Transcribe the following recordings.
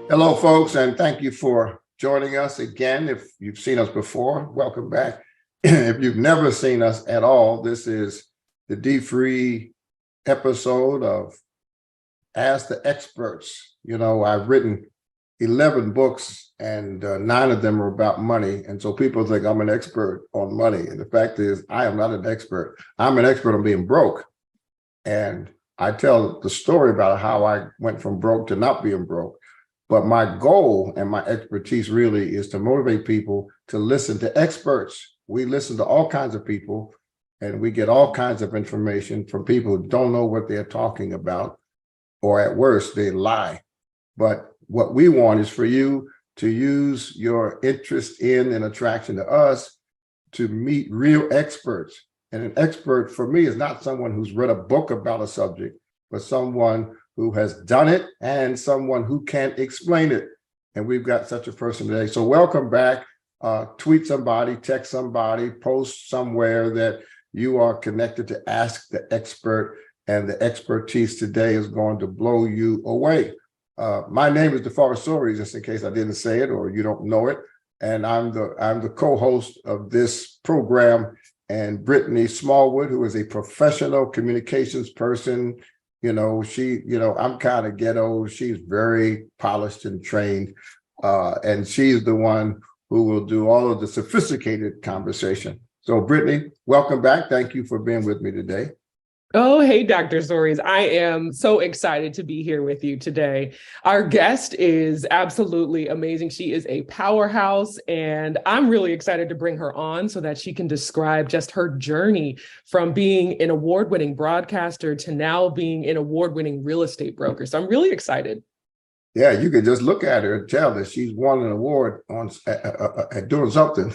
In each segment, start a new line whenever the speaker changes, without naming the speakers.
Hello, folks, and thank you for joining us again. If you've seen us before, welcome back. If you've never seen us at all, this is the D-Free episode of Ask the Experts. You know, I've written 11 books and 9 of them are about money. And so people think I'm an expert on money. And the fact is, I am not an expert. I'm an expert on being broke. And I tell the story about how I went from broke to not being broke. But my goal and my expertise really is to motivate people to listen to experts. We listen to all kinds of people and we get all kinds of information from people who don't know what they're talking about, or at worst, they lie. But what we want is for you to use your interest in and attraction to us to meet real experts. And an expert for me is not someone who's read a book about a subject, but someone who has done it and someone who can explain it. And we've got such a person today. So welcome back. Tweet somebody, text somebody, post somewhere that you are connected to Ask the Expert, and the expertise today is going to blow you away. My name is DeForest Story, just in case I didn't say it or you don't know it. And I'm the co-host of this program. And Brittany Smallwood, who is a professional communications person, I'm kind of ghetto. She's very polished and trained. And she's the one who will do all of the sophisticated conversation. So Brittany, welcome back. Thank you for being with me today.
Oh, hey, Dr. Stories. I am so excited to be here with you today. Our guest is absolutely amazing. She is a powerhouse, and I'm really excited to bring her on so that she can describe just her journey from being an award-winning broadcaster to now being an award-winning real estate broker. So I'm really excited.
Yeah, you can just look at her and tell that she's won an award on at doing something.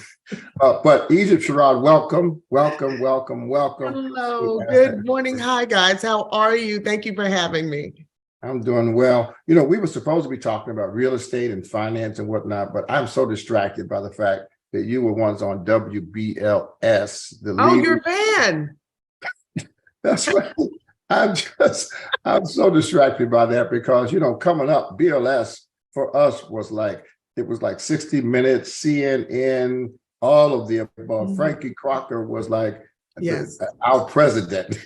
But Egypt Sherrod, welcome.
Hello, good morning. Hi, guys. How are you? Thank you for having me.
I'm doing well. You know, we were supposed to be talking about real estate and finance and whatnot, but I'm so distracted by the fact that you were once on WBLS.
You're a fan.
That's right. I'm so distracted by that because, coming up, BLS for us was like 60 Minutes, CNN, all of the above. Mm-hmm. Frankie Crocker was like our president.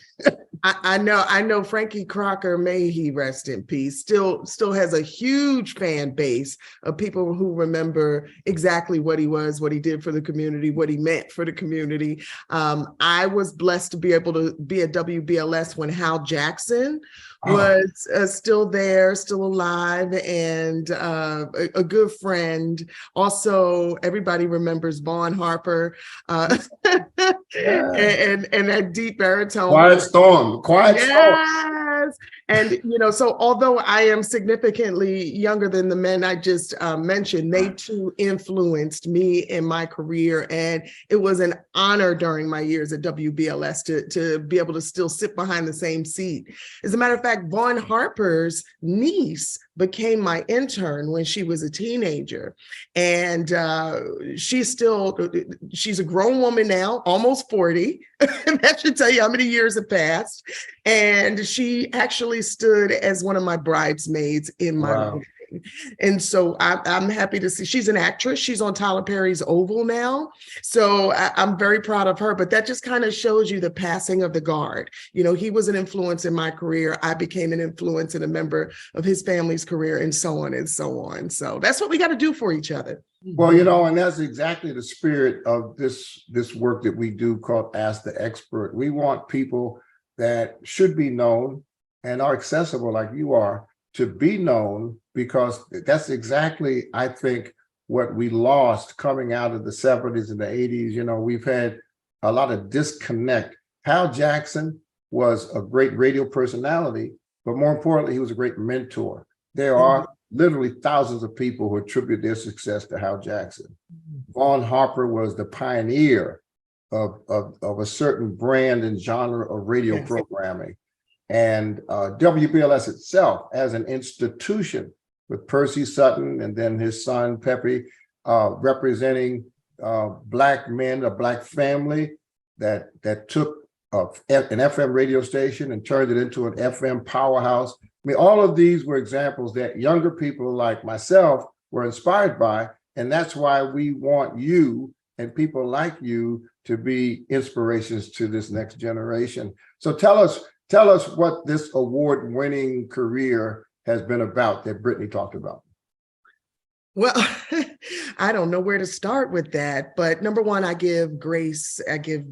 I know Frankie Crocker, may he rest in peace, still has a huge fan base of people who remember exactly what he was, what he did for the community, what he meant for the community. I was blessed to be able to be at WBLS when Hal Jackson was still there, still alive, and a good friend. Also, everybody remembers Von Harper and that deep baritone.
Quiet Storm.
Yes. And, so although I am significantly younger than the men I just mentioned, they too influenced me in my career. And it was an honor during my years at WBLS to be able to still sit behind the same seat. As a matter of fact, Von Harper's niece became my intern when she was a teenager. And she's a grown woman now, almost 40. That should tell you how many years have passed. And she actually stood as one of my bridesmaids in my wedding. And so I'm happy to see she's an actress. She's on Tyler Perry's Oval now. So I'm very proud of her. But that just kind of shows you the passing of the guard. He was an influence in my career. I became an influence and a member of his family's career, and so on and so on. So that's what we got to do for each other.
Well, and that's exactly the spirit of this work that we do called Ask the Expert. We want people that should be known and are accessible like you are to be known, because that's exactly, I think, what we lost coming out of the 70s and the 80s. We've had a lot of disconnect. Hal Jackson was a great radio personality, but more importantly, he was a great mentor. There are literally thousands of people who attribute their success to Hal Jackson. Von Harper was the pioneer of a certain brand and genre of radio programming. And WBLS itself as an institution, with Percy Sutton and then his son Pepe, representing Black men, a Black family that took an FM radio station and turned it into an FM powerhouse I mean, all of these were examples that younger people like myself were inspired by. And that's why we want you and people like you to be inspirations to this next generation. So tell us what this award-winning career has been about that Brittany talked about.
Well, I don't know where to start with that, but number one, I give grace, I give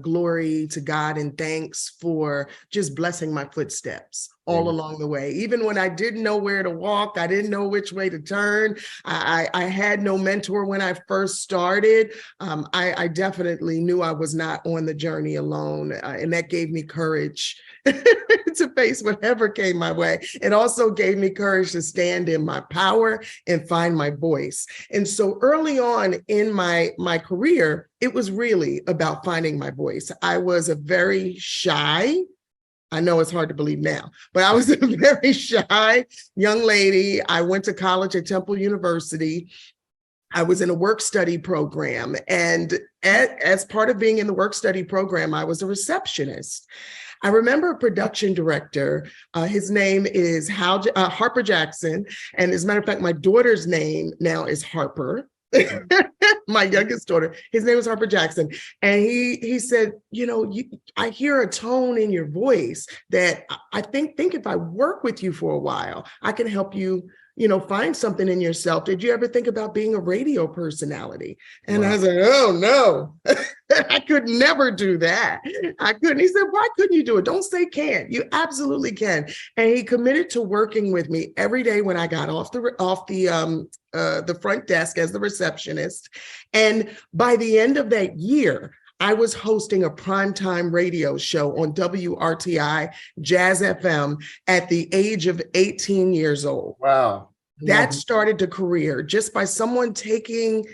glory to God and thanks for just blessing my footsteps all along the way. Even when I didn't know where to walk, I didn't know which way to turn. I had no mentor when I first started. I definitely knew I was not on the journey alone, and that gave me courage to face whatever came my way. It also gave me courage to stand in my power and find my voice. And so early on in my career, it was really about finding my voice. I was a very shy, I know it's hard to believe now, but I was a very shy young lady. I went to college at Temple University. I was in a work-study program. And as part of being in the work-study program, I was a receptionist. I remember a production director, his name is Harper Jackson. And as a matter of fact, my daughter's name now is Harper. My youngest daughter, his name was Harper Jackson. And he said, I hear a tone in your voice that I think if I work with you for a while, I can help you, find something in yourself. Did you ever think about being a radio personality? And wow. I was like, oh no, I could never do that. I couldn't. He said, why couldn't you do it? Don't say can't. You absolutely can. And he committed to working with me every day when I got off the front desk as the receptionist. And by the end of that year, I was hosting a primetime radio show on WRTI Jazz FM at the age of 18 years old.
Wow.
That started a career just by someone taking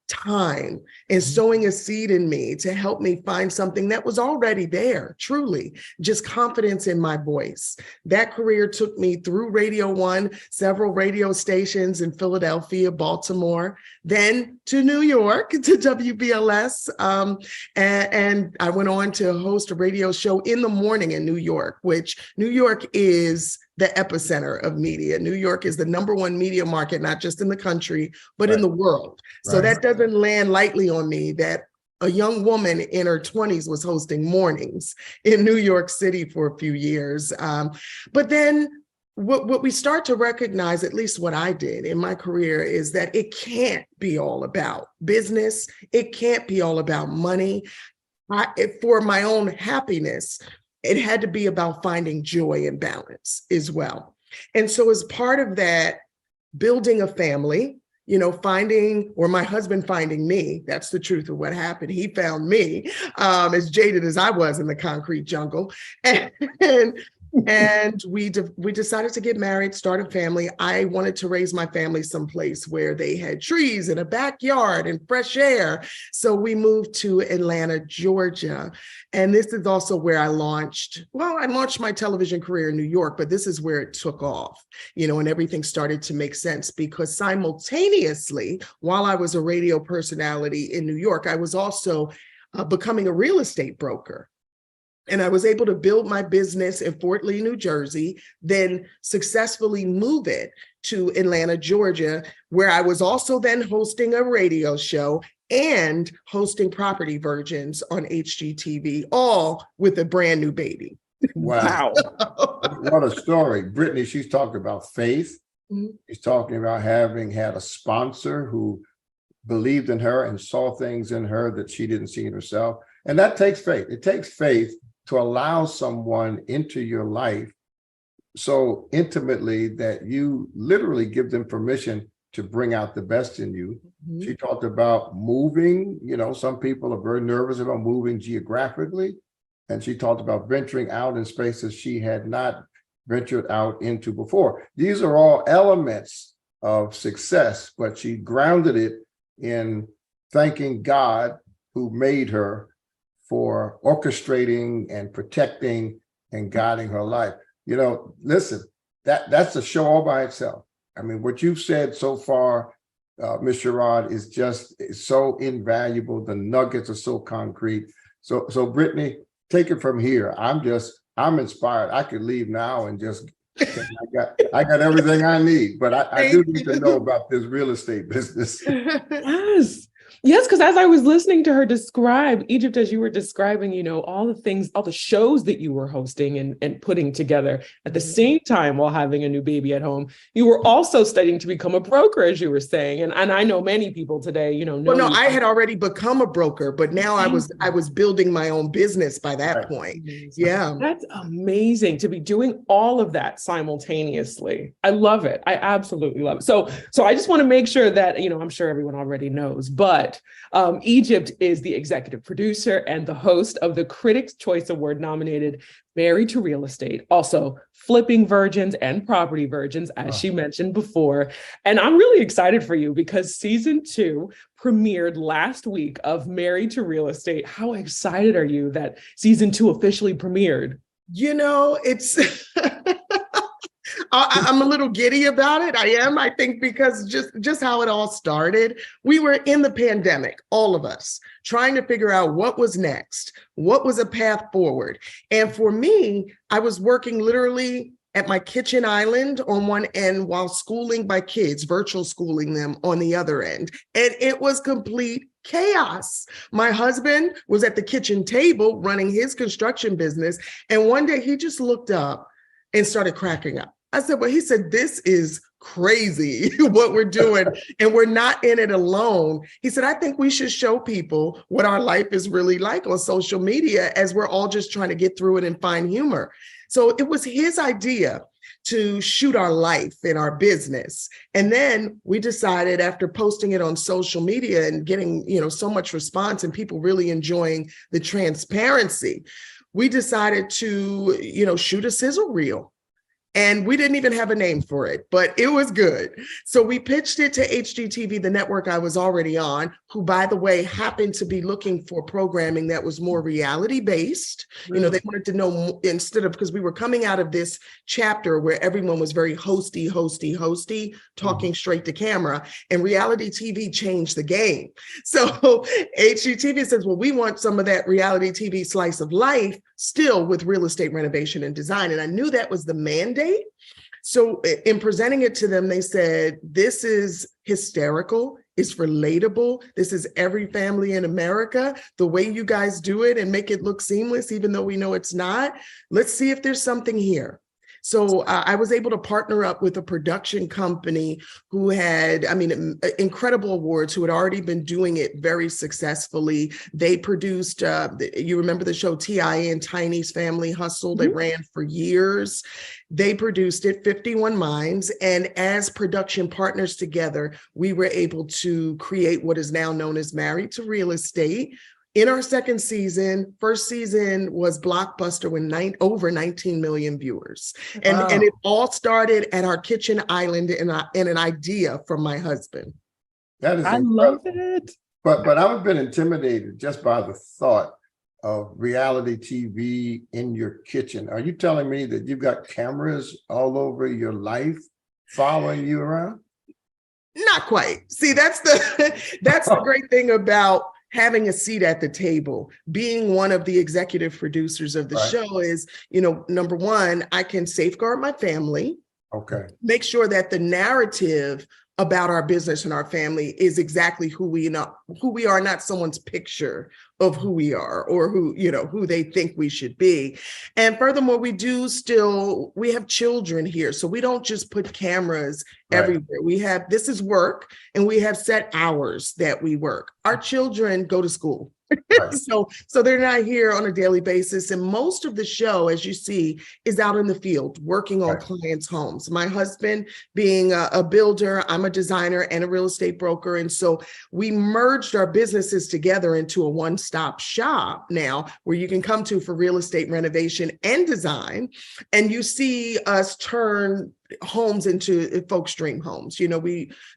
time and sowing a seed in me to help me find something that was already there, truly, just confidence in my voice. That career took me through Radio One, several radio stations in Philadelphia, Baltimore, then to New York, to WBLS. And I went on to host a radio show in the morning in New York, which New York is the epicenter of media. New York is the #1 media market, not just in the country, but in the world. So that doesn't land lightly on me that a young woman in her 20s was hosting mornings in New York City for a few years. But then what we start to recognize, at least what I did in my career, is that it can't be all about business. It can't be all about money. For my own happiness, it had to be about finding joy and balance as well. And so as part of that, building a family, my husband finding me, that's the truth of what happened. He found me, as jaded as I was in the concrete jungle. And we decided to get married, start a family. I wanted to raise my family someplace where they had trees and a backyard and fresh air. So we moved to Atlanta, Georgia. And this is also where I launched my television career in New York, but this is where it took off, and everything started to make sense because simultaneously, while I was a radio personality in New York, I was also becoming a real estate broker. And I was able to build my business in Fort Lee, New Jersey, then successfully move it to Atlanta, Georgia, where I was also then hosting a radio show and hosting Property Virgins on HGTV, all with a brand new baby.
Wow. What a story. Brittany, she's talking about faith. Mm-hmm. She's talking about having had a sponsor who believed in her and saw things in her that she didn't see in herself. And that takes faith. It takes faith to allow someone into your life so intimately that you literally give them permission to bring out the best in you. Mm-hmm. She talked about moving. Some people are very nervous about moving geographically. And she talked about venturing out in spaces she had not ventured out into before. These are all elements of success, but she grounded it in thanking God who made her for orchestrating and protecting and guiding her life. Listen, that's a show all by itself. I mean, what you've said so far, Ms. Sherrod, is so invaluable. The nuggets are so concrete. So Brittany, take it from here. I'm inspired. I could leave now and just I got everything I need, but I do
Thank
need to
you.
know about this real estate business.
Yes. Yes, because as I was listening to her describe Egypt, as you were describing, all the things, all the shows that you were hosting and putting together at the same time while having a new baby at home, you were also studying to become a broker, as you were saying. And I know many people today, know
Well, no,
you.
I had already become a broker, but now I was building my own business by that
Right.
point. Yeah.
That's amazing to be doing all of that simultaneously. I love it. I absolutely love it. So I just want to make sure that, I'm sure everyone already knows, but Egypt is the executive producer and the host of the Critics' Choice Award nominated Married to Real Estate, also Flipping Virgins and Property Virgins, as she mentioned before. And I'm really excited for you because season 2 premiered last week of Married to Real Estate. How excited are you that season 2 officially premiered?
It's I'm a little giddy about it. I think, because just how it all started. We were in the pandemic, all of us, trying to figure out what was next, what was a path forward. And for me, I was working literally at my kitchen island on one end while schooling my kids, virtual schooling them on the other end. And it was complete chaos. My husband was at the kitchen table running his construction business. And one day he just looked up and started cracking up. I said, well, he said, this is crazy what we're doing, and we're not in it alone. He said, I think we should show people what our life is really like on social media, as we're all just trying to get through it and find humor. So it was his idea to shoot our life and our business. And then we decided, after posting it on social media and getting, so much response and people really enjoying the transparency, we decided to, shoot a sizzle reel. And we didn't even have a name for it, but it was good. So we pitched it to HGTV, the network I was already on, who, by the way, happened to be looking for programming that was more reality based.
Really?
They wanted to know, because we were coming out of this chapter where everyone was very hosty, talking straight to camera, and reality TV changed the game. So HGTV says, well, we want some of that reality TV slice of life still with real estate renovation and design. And I knew that was the mandate. So in presenting it to them, they said, this is hysterical. It's relatable. This is every family in America. The way you guys do it and make it look seamless, even though we know it's not. Let's see if there's something here. So I was able to partner up with a production company who had, incredible awards, who had already been doing it very successfully. They produced, you remember the show T.I. and Tiny's Family Hustle that ran for years. They produced it, 51 Minds. And as production partners together, we were able to create what is now known as Married to Real Estate. In our second season, first season was blockbuster with over 19 million viewers. And it all started at our kitchen island and an idea from my husband.
That is incredible.
Love it.
But I've been intimidated just by the thought of reality TV in your kitchen. Are you telling me that you've got cameras all over your life following you around?
Not quite. See, that's the great thing about having a seat at the table, being one of the executive producers of the show is, number one, I can safeguard my family.
Okay.
Make sure that the narrative about our business and our family is exactly who we are, not someone's picture of who we are or who they think we should be. And furthermore, we have children here. So we don't just put cameras everywhere. This is work, and we have set hours that we work. Our children go to school. Right. So they're not here on a daily basis. And most of the show, as you see, is out in the field working on clients' homes. My husband being a builder, I'm a designer and a real estate broker. And so we merged our businesses together into a one-stop shop now where you can come to for real estate renovation and design. And you see us turn homes into folks' dream homes.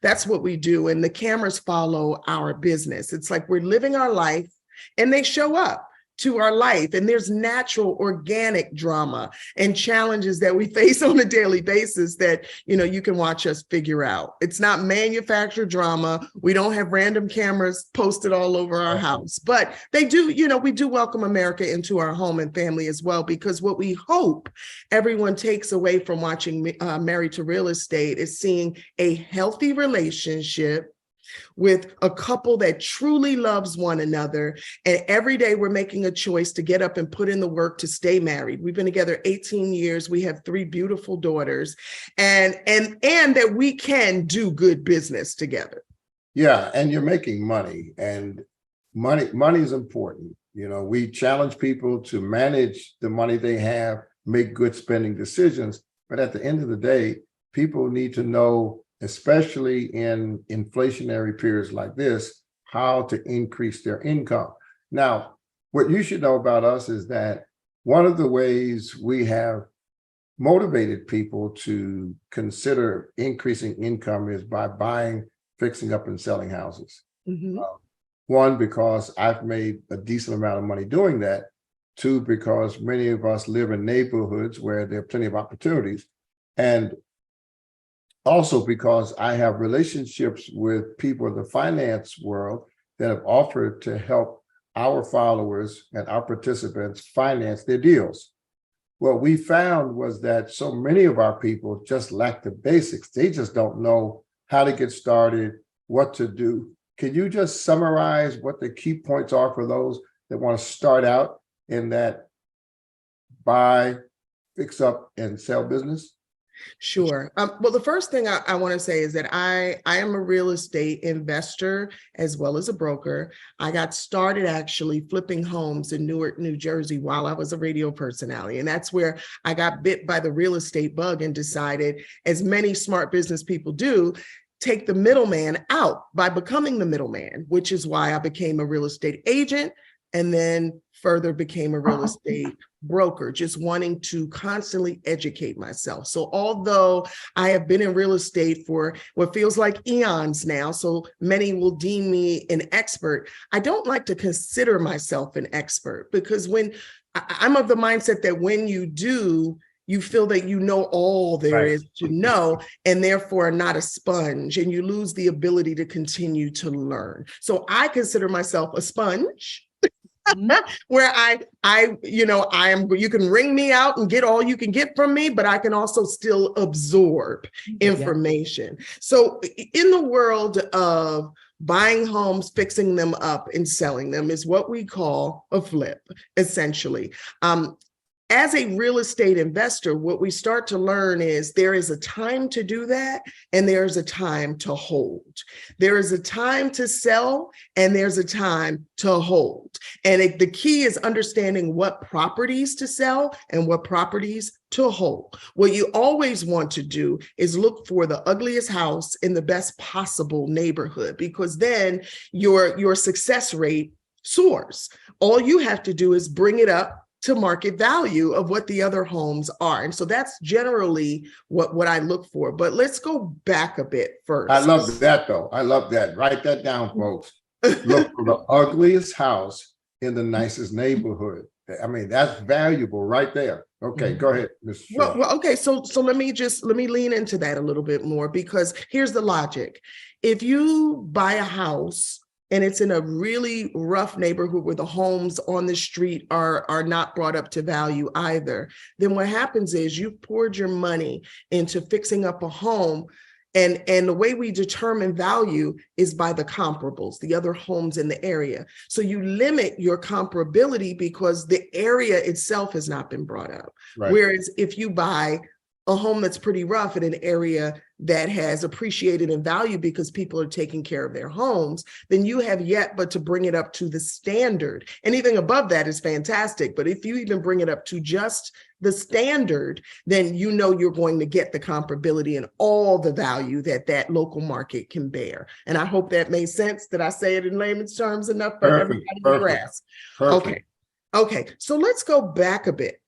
That's what we do. And the cameras follow our business. It's like we're living our life. And they show up. to our life. And there's natural, organic drama and challenges that we face on a daily basis that, you can watch us figure out. It's not manufactured drama. We don't have random cameras posted all over our house, but they do, we do welcome America into our home and family as well, because what we hope everyone takes away from watching Married to Real Estate is seeing a healthy relationship with a couple that truly loves one another. And every day we're making a choice to get up and put in the work to stay married. We've been together 18 years. We have 3 beautiful daughters, and that we can do good business together.
Yeah, and you're making money, and money is important. We challenge people to manage the money they have, make good spending decisions. But at the end of the day, people need to know, especially in inflationary periods like this, how to increase their income. Now, what you should know about us is that one of the ways we have motivated people to consider increasing income is by buying, fixing up, and selling houses.
Mm-hmm.
One, because I've made a decent amount of money doing that. 2, because many of us live in neighborhoods where there are plenty of opportunities. And also because I have relationships with people in the finance world that have offered to help our followers and our participants finance their deals. What we found was that so many of our people just lack the basics. They just don't know how to get started, what to do. Can you just summarize what the key points are for those that want to start out in that buy, fix up, and sell business?
Sure. Well, the first thing I want to say is that I am a real estate investor as well as a broker. I got started actually flipping homes in Newark, New Jersey while I was a radio personality. And that's where I got bit by the real estate bug and decided, as many smart business people do, take the middleman out by becoming the middleman, which is why I became a real estate agent and then further became a real estate broker, just wanting to constantly educate myself. So although I have been in real estate for what feels like eons now, so many will deem me an expert, I don't like to consider myself an expert, because when I'm of the mindset that when you do, you feel that you know all there is to know, and therefore are not a sponge, and you lose the ability to continue to learn. So I consider myself a sponge. Where I am, you can wring me out and get all you can get from me, but I can also still absorb information. Yeah. So in the world of buying homes, fixing them up, and selling them is what we call a flip, essentially. As a real estate investor, what we start to learn is there is a time to do that, and there's a time to hold. There is a time to sell, and there's a time to hold. And the key is understanding what properties to sell and what properties to hold. What you always want to do is look for the ugliest house in the best possible neighborhood, because then your success rate soars. All you have to do is bring it up to market value of what the other homes are. And so that's generally what I look for. But let's go back a bit first.
I love that, though. I love that. Write that down, folks. Look for the ugliest house in the nicest neighborhood. I mean, that's valuable right there. Okay, go ahead, Mr. Sherrod.
Well, okay, so let me lean into that a little bit more, because here's the logic. If you buy a house and it's in a really rough neighborhood where the homes on the street are not brought up to value either, then what happens is you've poured your money into fixing up a home. And the way we determine value is by the comparables, the other homes in the area. So you limit your comparability because the area itself has not been brought up. Right. Whereas if you buy a home that's pretty rough in an area that has appreciated in value because people are taking care of their homes, then you have yet but to bring it up to the standard. Anything above that is fantastic. But if you even bring it up to just the standard, then you know you're going to get the comparability and all the value that that local market can bear. And I hope that made sense. Did I say it in layman's terms enough for everybody to grasp? Okay. So let's go back a bit.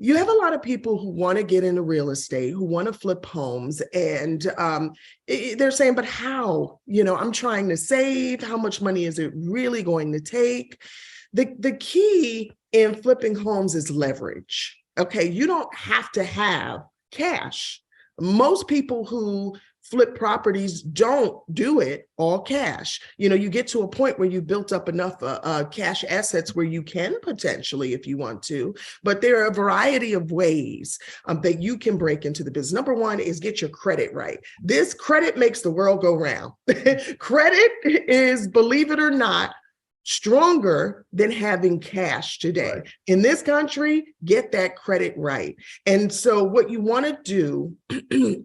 You have a lot of people who want to get into real estate, who want to flip homes, and they're saying, but how? I'm trying to save. How much money is it really going to take? The key in flipping homes is leverage. Okay, you don't have to have cash. Most people who flip properties don't do it all cash. You get to a point where you built up enough cash assets where you can potentially, if you want to, but there are a variety of ways that you can break into the business. Number one is get your credit right. This credit makes the world go round. Credit is, believe it or not, stronger than having cash today. Right. In this country, get that credit right. And so what you want to do,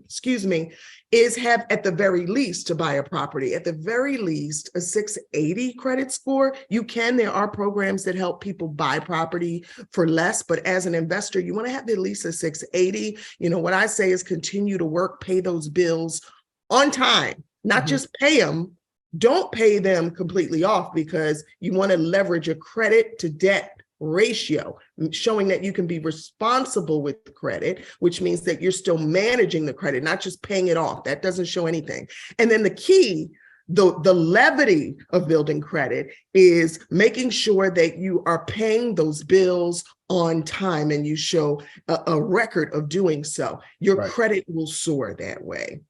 excuse me, is have at the very least, to buy a property, at the very least, a 680 credit score. There are programs that help people buy property for less, but as an investor, you want to have at least a 680. What I say is continue to work, pay those bills on time, not just pay them. Don't pay them completely off, because you want to leverage a credit to debt ratio, showing that you can be responsible with credit, which means that you're still managing the credit, not just paying it off. That doesn't show anything. And then the key, the levity of building credit, is making sure that you are paying those bills on time, and you show a record of doing so. Your credit will soar that way.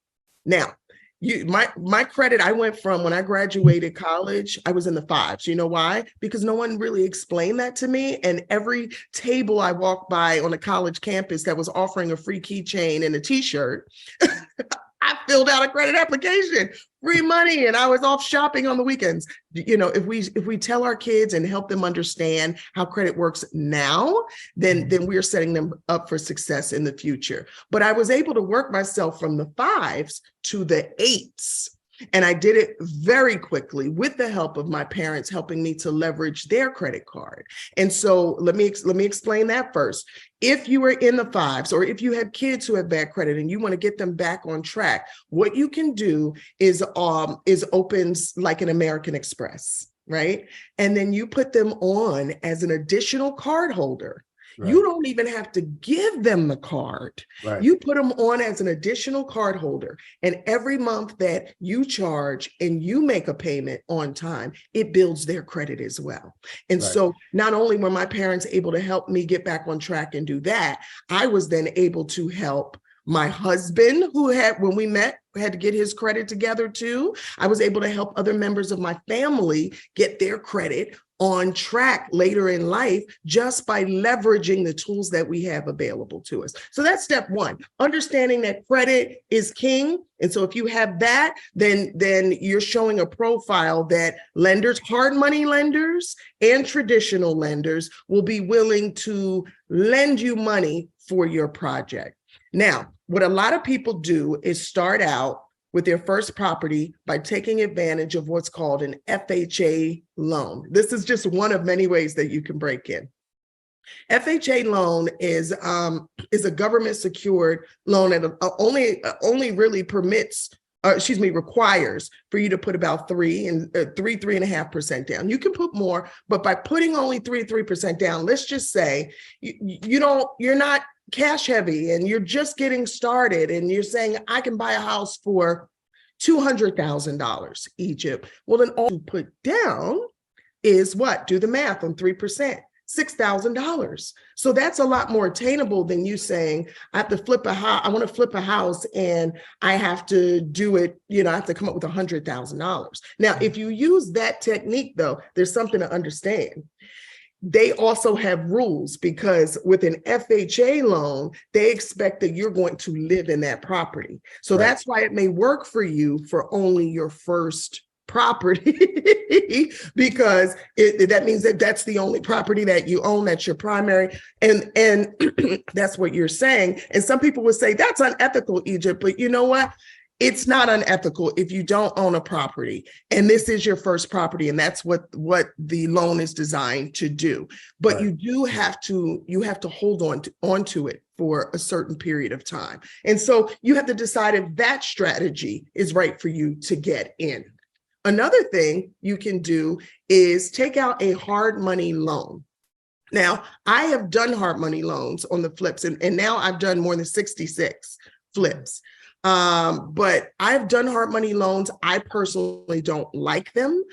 Now, my credit, I went from, when I graduated college, I was in the fives. You know why? Because no one really explained that to me. And every table I walked by on a college campus that was offering a free keychain and a t-shirt, I filled out a credit application, free money, and I was off shopping on the weekends. If we tell our kids and help them understand how credit works now, then we're setting them up for success in the future. But I was able to work myself from the fives to the eights. And I did it very quickly with the help of my parents helping me to leverage their credit card. And so let me explain that first. If you are in the fives, or if you have kids who have bad credit and you want to get them back on track, what you can do is open like an American Express, right? And then you put them on as an additional card holder. Right. You don't even have to give them the card. Right. You put them on as an additional card holder. And every month that you charge and you make a payment on time, it builds their credit as well. And so not only were my parents able to help me get back on track and do that, I was then able to help my husband, who when we met, had to get his credit together too. I was able to help other members of my family get their credit on track later in life, just by leveraging the tools that we have available to us. So that's step one, understanding that credit is king. And so if you have that, then you're showing a profile that lenders, hard money lenders and traditional lenders, will be willing to lend you money for your project. Now, what a lot of people do is start out with their first property by taking advantage of what's called an FHA loan. This is just one of many ways that you can break in. FHA loan is a government secured loan that only really requires for you to put about 3.5% down. You can put more, but by putting only 3% down, let's just say you're not cash heavy and you're just getting started and you're saying, I can buy a house for $200,000, Egypt. Well, then all you put down is what? Do the math on 3%, $6,000. So that's a lot more attainable than you saying, I have to flip a house. I want to flip a house and I have to do it, I have to come up with $100,000. Now, if you use that technique though, there's something to understand. They also have rules, because with an FHA loan, they expect that you're going to live in that property. So that's why it may work for you for only your first property, because that means that that's the only property that you own, that's your primary. And that's what you're saying. And some people would say that's unethical, Egypt, but you know what? It's not unethical if you don't own a property and this is your first property, and that's what the loan is designed to do. But you do have to hold onto it for a certain period of time. And so you have to decide if that strategy is right for you to get in. Another thing you can do is take out a hard money loan. Now, I have done hard money loans on the flips, and now I've done more than 66 flips. But I've done hard money loans. I personally don't like them.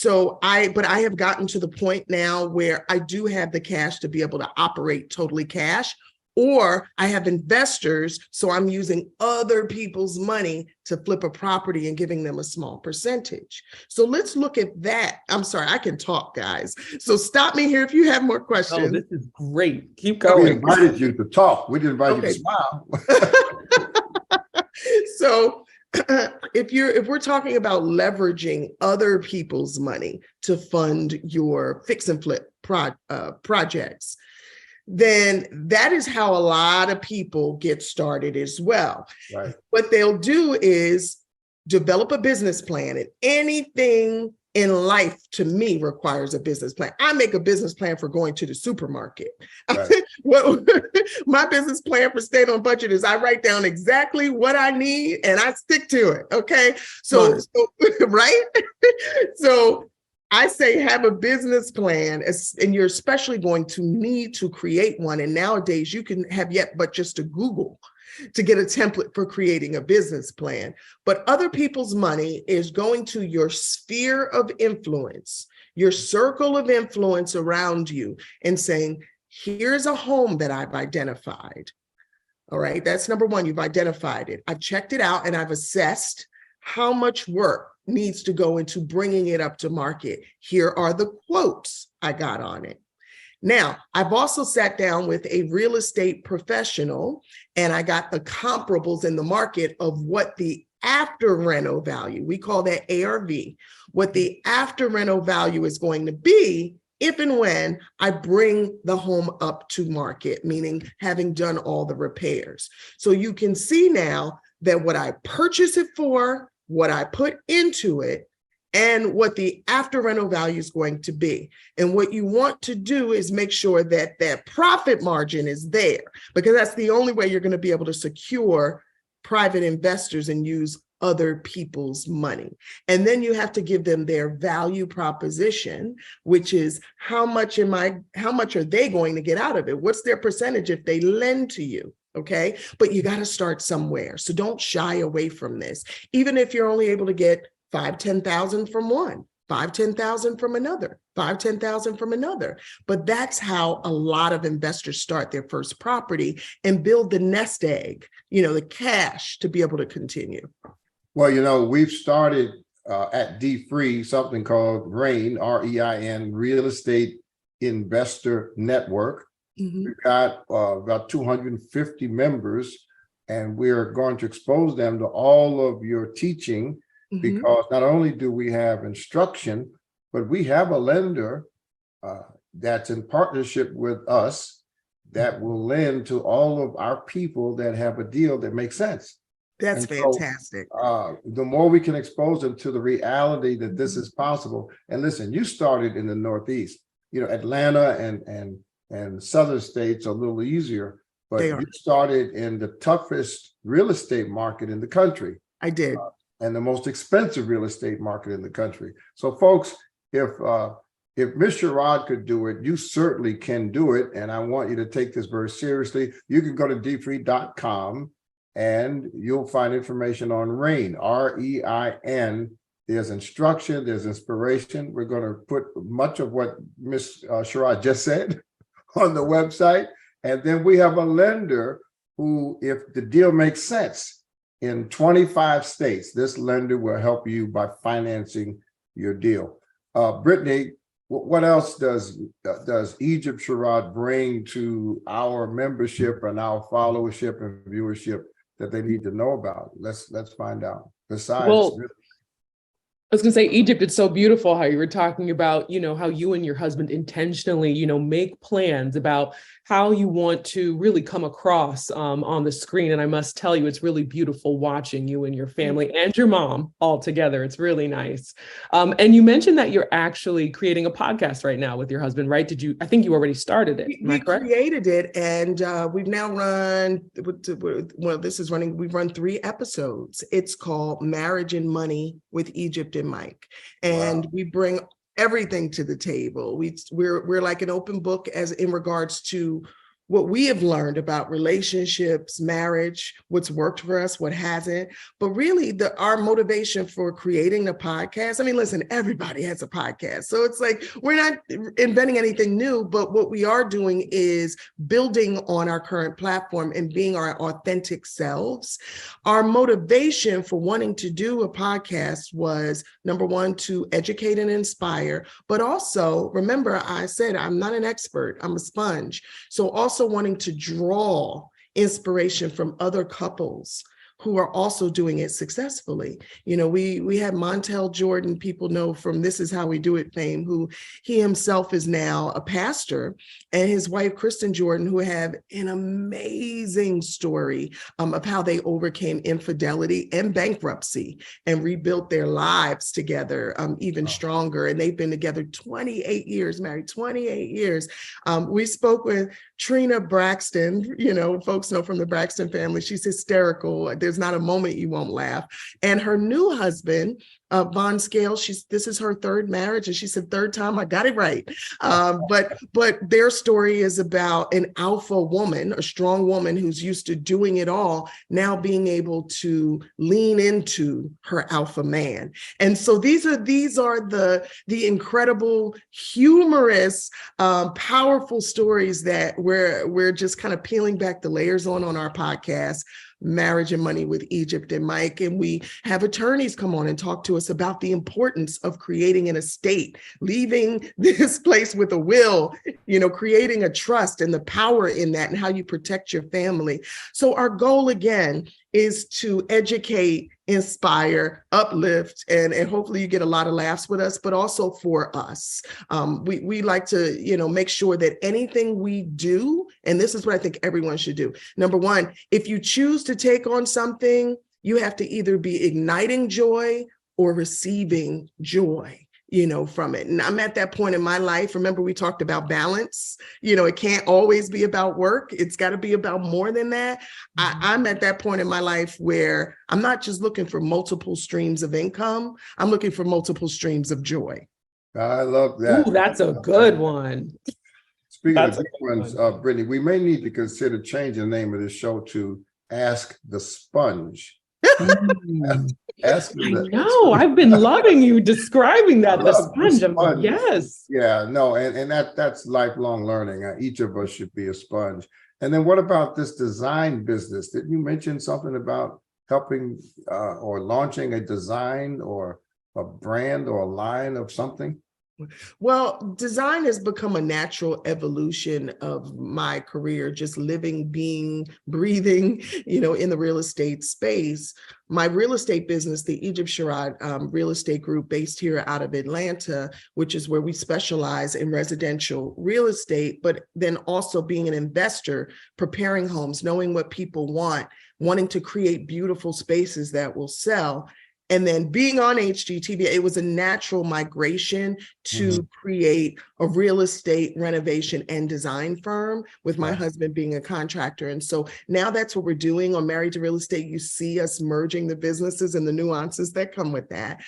But I have gotten to the point now where I do have the cash to be able to operate totally cash, or I have investors. So I'm using other people's money to flip a property and giving them a small percentage. So let's look at that. I'm sorry, I can talk, guys. So stop me here if you have more questions.
Oh, this is great. Keep
We
going.
invited you to talk. We didn't invite you to smile.
So if we're talking about leveraging other people's money to fund your fix and flip projects, then that is how a lot of people get started as well.
Right.
What they'll do is develop a business plan, and anything in life to me requires a business plan. I make a business plan for going to the supermarket.
Right.
My business plan for staying on budget is I write down exactly what I need and I stick to it. Okay. So right. So I say have a business plan, and you're especially going to need to create one. And nowadays you can have but just a Google to get a template for creating a business plan. But other people's money is going to your sphere of influence, your circle of influence around you, and saying, here's a home that I've identified. All right, that's number one. You've identified it. I've checked it out and I've assessed how much work needs to go into bringing it up to market. Here are the quotes I got on it. Now, I've also sat down with a real estate professional and I got the comparables in the market of what the after reno value, we call that ARV, what the after reno value is going to be if and when I bring the home up to market, meaning having done all the repairs. So you can see now that what I purchase it for, what I put into it, and what the after rental value is going to be. And what you want to do is make sure that that profit margin is there, because that's the only way you're going to be able to secure private investors and use other people's money. And then you have to give them their value proposition, which is how much are they going to get out of it? What's their percentage if they lend to you? Okay. But you got to start somewhere. So don't shy away from this. Even if you're only able to get 5-10,000 from one, 5-10,000 from another, 5-10,000 from another. But that's how a lot of investors start their first property and build the nest egg, the cash to be able to continue.
Well, we've started at D-Free something called REIN, REIN, Real Estate Investor Network.
Mm-hmm.
We've got about 250 members, and we're going to expose them to all of your teaching.
Mm-hmm.
Because not only do we have instruction, but we have a lender that's in partnership with us that will lend to all of our people that have a deal that makes sense.
That's fantastic.
So, the more we can expose them to the reality that this is possible. And listen, you started in the Northeast, Atlanta and southern states are a little easier, but you started in the toughest real estate market in the country.
I did.
And the most expensive real estate market in the country. So folks, if Ms. Sherrod could do it, you certainly can do it. And I want you to take this very seriously. You can go to dfree.com and you'll find information on REIN, REIN. There's instruction, there's inspiration. We're going to put much of what Ms. Sherrod just said on the website. And then we have a lender who, if the deal makes sense, in 25 states, this lender will help you by financing your deal. Brittany, what else does Egypt Sherrod bring to our membership and our followership and viewership that they need to know about? Let's find out. Besides,
I was going to say, Egypt, it's so beautiful how you were talking about, how you and your husband intentionally, make plans about how you want to really come across on the screen. And I must tell you, it's really beautiful watching you and your family and your mom all together. It's really nice. And you mentioned that you're actually creating a podcast right now with your husband, right? I think you already started it. Am I correct?
We created it, and we've now we've run 3 episodes. It's called Marriage and Money with Egypt and Mike. And we bring everything to the table. We're like an open book as in regards to what we have learned about relationships, marriage, what's worked for us, what hasn't. But really, our motivation for creating the podcast, I mean, listen, everybody has a podcast. So it's like, we're not inventing anything new, but what we are doing is building on our current platform and being our authentic selves. Our motivation for wanting to do a podcast was, number one, to educate and inspire, but also, remember, I said, I'm not an expert, I'm a sponge. So also wanting to draw inspiration from other couples who are also doing it successfully. You know, we had Montel Jordan, people know from This Is How We Do It fame, who he himself is now a pastor, and his wife, Kristen Jordan, who have an amazing story of how they overcame infidelity and bankruptcy and rebuilt their lives together even stronger. And they've been together 28 years, married 28 years. We spoke with Trina Braxton, you know, folks know from the Braxton family, she's hysterical. There's not a moment you won't laugh. And her new husband, Von Scale, this is her third marriage, and she said, third time, I got it right. But their story is about an alpha woman, a strong woman who's used to doing it all, now being able to lean into her alpha man. And so these are the incredible, humorous, powerful stories that we're just kind of peeling back the layers on our podcast, Marriage and Money with Egypt and Mike. And we have attorneys come on and talk to us about the importance of creating an estate, leaving this place with a will, you know, creating a trust and the power in that and how you protect your family. So our goal, again, is to educate, inspire, uplift, and hopefully you get a lot of laughs with us, but also for us. We like to, you know, make sure that anything we do, and this is what I think everyone should do. Number one, if you choose to take on something, you have to either be igniting joy or receiving joy, you know, from it. And I'm at that point in my life. Remember, we talked about balance. You know, it can't always be about work. It's got to be about more than that. I'm at that point in my life where I'm not just looking for multiple streams of income. I'm looking for multiple streams of joy.
I love that.
Ooh, that's a good one.
Speaking of good ones, Brittany, we may need to consider changing the name of this show to Ask the Sponge.
I've been loving you describing that, the sponge. Yes.
Yeah, no, and that's lifelong learning. Each of us should be a sponge. And then what about this design business? Did you mention something about helping or launching a design or a brand or a line of something?
Well, design has become a natural evolution of my career, just living, being, breathing, you know, in the real estate space. My real estate business, the Egypt Sherrod real estate group based here out of Atlanta, which is where we specialize in residential real estate, but then also being an investor, preparing homes, knowing what people want, wanting to create beautiful spaces that will sell. And then being on HGTV, it was a natural migration to create a real estate renovation and design firm with my husband being a contractor. And so now that's what we're doing on Married to Real Estate. You see us merging the businesses and the nuances that come with that.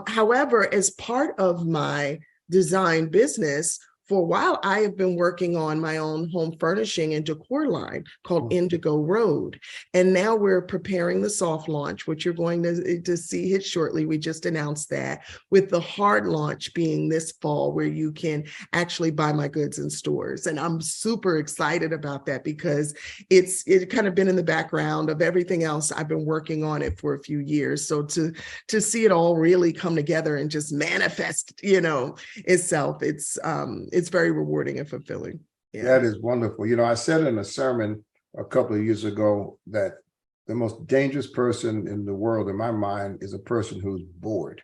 However, as part of my design business, for a while, I have been working on my own home furnishing and decor line called Indigo Road. And now we're preparing the soft launch, which you're going to see hit shortly. We just announced that, with the hard launch being this fall, where you can actually buy my goods in stores. And I'm super excited about that because it's kind of been in the background of everything else. I've been working on it for a few years. So to see it all really come together and just manifest, you know, itself, it's very rewarding and fulfilling. Yeah.
That is wonderful. You know, I said in a sermon a couple of years ago that the most dangerous person in the world, in my mind, is a person who's bored.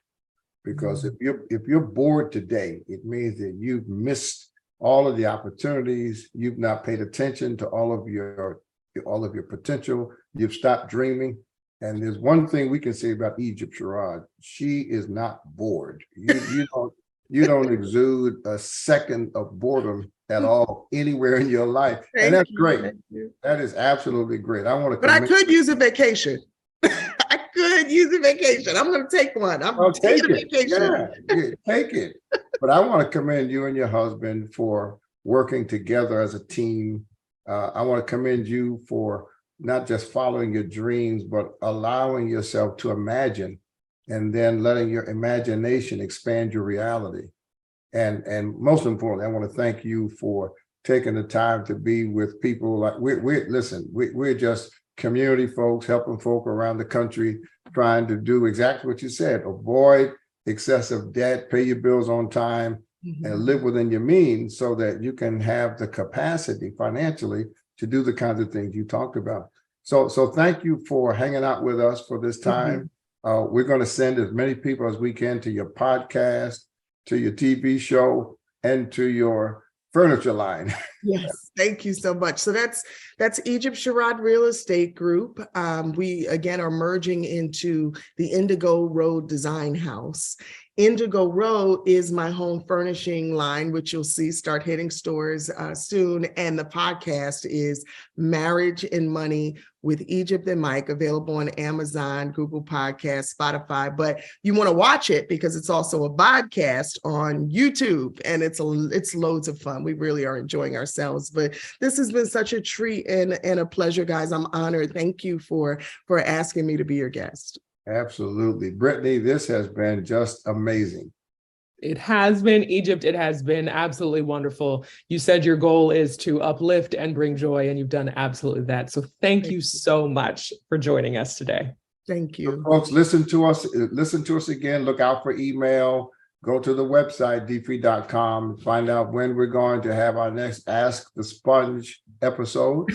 Because if you're bored today, it means that you've missed all of the opportunities. You've not paid attention to all of your potential. You've stopped dreaming. And there's one thing we can say about Egypt Sherrod: she is not bored. You don't exude a second of boredom at all anywhere in your life. And that's great. That is absolutely great.
But I could use a vacation. I could use a vacation. I'm going to take one. I'm taking a vacation.
Yeah, take it. But I want to commend you and your husband for working together as a team I want to commend you for not just following your dreams, but allowing yourself to imagine and then letting your imagination expand your reality. And most importantly, I want to thank you for taking the time to be with people like we're just community folks helping folk around the country, trying to do exactly what you said: avoid excessive debt, pay your bills on time, and live within your means so that you can have the capacity financially to do the kinds of things you talked about. So thank you for hanging out with us for this time. We're going to send as many people as we can to your podcast, to your TV show, and to your furniture line.
Yes, thank you so much. So that's Egypt Sherrod Real Estate Group. We again are merging into the Indigo Road Design House. Indigo Road is my home furnishing line, which you'll see start hitting stores soon. And the podcast is Marriage and Money with Egypt and Mike, available on Amazon, Google Podcasts, Spotify. But you want to watch it because it's also a podcast on YouTube, and it's loads of fun. We really are enjoying ourselves. But this has been such a treat and a pleasure, guys. I'm honored. Thank you for asking me to be your guest.
Absolutely. Brittany, this has been just amazing.
It has been, Egypt. It has been absolutely wonderful. You said your goal is to uplift and bring joy, and you've done absolutely that. So thank you so much for joining us today.
Thank you.
So folks, listen to us again. Look out for email. Go to the website, dfree.com, find out when we're going to have our next Ask the Sponge episode.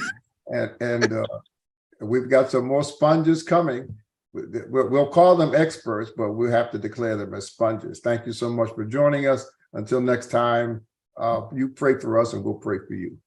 And we've got some more sponges coming. We'll call them experts, but we'll have to declare them as sponges. Thank you so much for joining us. Until next time, you pray for us and we'll pray for you.